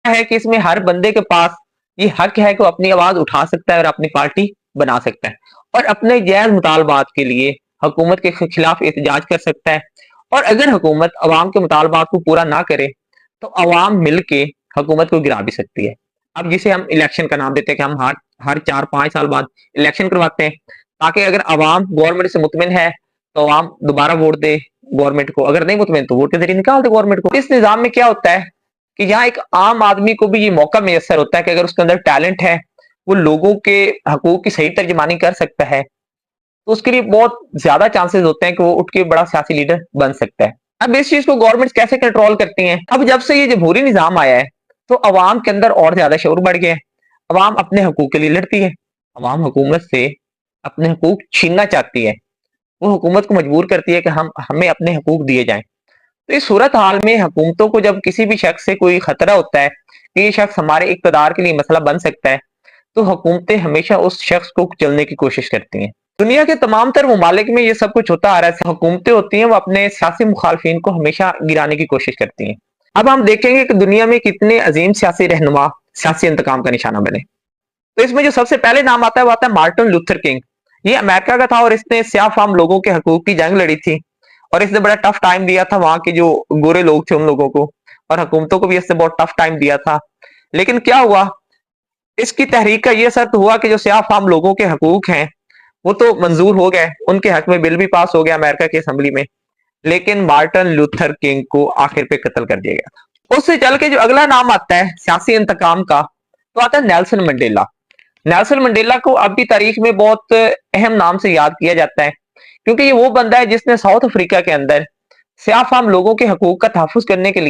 ہے کہ اس میں ہر بندے کے پاس یہ حق ہے کہ وہ اپنی آواز اٹھا سکتا ہے اور اپنی پارٹی بنا سکتا ہے اور اپنے جائز مطالبات کے لیے حکومت کے خلاف احتجاج کر سکتا ہے. اور اگر حکومت عوام کے مطالبات کو پورا نہ کرے تو عوام مل کے حکومت کو گرا بھی سکتی ہے. اب جسے ہم الیکشن کا نام دیتے ہیں کہ ہم ہر 4-5 سال بعد الیکشن کرواتے ہیں تاکہ اگر عوام گورنمنٹ سے مطمئن ہے تو عوام دوبارہ ووٹ دے گورنمنٹ کو, اگر نہیں مطمئن تو ووٹ کے ذریعے نکال دے گورنمنٹ کو. اس نظام میں کیا ہوتا ہے کہ یہاں ایک عام آدمی کو بھی یہ موقع میسر ہوتا ہے کہ اگر اس کے اندر ٹیلنٹ ہے, وہ لوگوں کے حقوق کی صحیح ترجمانی کر سکتا ہے, تو اس کے لیے بہت زیادہ چانسز ہوتے ہیں کہ وہ اٹھ کے بڑا سیاسی لیڈر بن سکتا ہے. اب اس چیز کو گورنمنٹ کیسے کنٹرول کرتی ہیں؟ اب جب سے یہ جمہوری نظام آیا ہے تو عوام کے اندر اور زیادہ شعور بڑھ گیا ہے. عوام اپنے حقوق کے لیے لڑتی ہے, عوام حکومت سے اپنے حقوق چھیننا چاہتی ہے, وہ حکومت کو مجبور کرتی ہے کہ ہمیں اپنے حقوق دیے جائیں. تو اس صورت حال میں حکومتوں کو جب کسی بھی شخص سے کوئی خطرہ ہوتا ہے کہ یہ شخص ہمارے اقتدار کے لیے مسئلہ بن سکتا ہے تو حکومتیں ہمیشہ اس شخص کو چلنے کی کوشش کرتی ہیں. دنیا کے تمام تر ممالک میں یہ سب کچھ ہوتا آ رہا ہے. حکومتیں ہوتی ہیں وہ اپنے سیاسی مخالفین کو ہمیشہ گرانے کی کوشش کرتی ہیں. اب ہم دیکھیں گے کہ دنیا میں کتنے عظیم سیاسی رہنما سیاسی انتقام کا نشانہ بنے. تو اس میں جو سب سے پہلے نام آتا ہے وہ آتا ہے مارٹن لوتھر کنگ. یہ امریکہ کا تھا اور اس نے سیاہ فام لوگوں کے حقوق کی جنگ لڑی تھی اور اس نے بڑا ٹف ٹائم دیا تھا وہاں کے جو گورے لوگ تھے ان لوگوں کو, اور حکومتوں کو بھی اس نے بہت ٹف ٹائم دیا تھا. لیکن کیا ہوا, اس کی تحریک کا یہ اثر تو ہوا کہ جو سیاہ فام لوگوں کے حقوق ہیں وہ تو منظور ہو گئے, ان کے حق میں بل بھی پاس ہو گیا امریکہ کی اسمبلی میں, لیکن مارٹن لوتھر کنگ کو آخر پہ قتل کر دیا گیا تھا. اس سے چل کے جو اگلا نام آتا ہے سیاسی انتقام کا تو آتا ہے نیلسن منڈیلا. نیلسن منڈیلا کو اب بھی تاریخ میں بہت اہم نام سے یاد کیا جاتا ہے کیونکہ یہ وہ بندہ ہے جس نے ساؤتھ افریقہ کے اندر سیاہ فام لوگوں کے حقوق کا تحفظ کرنے کے لیے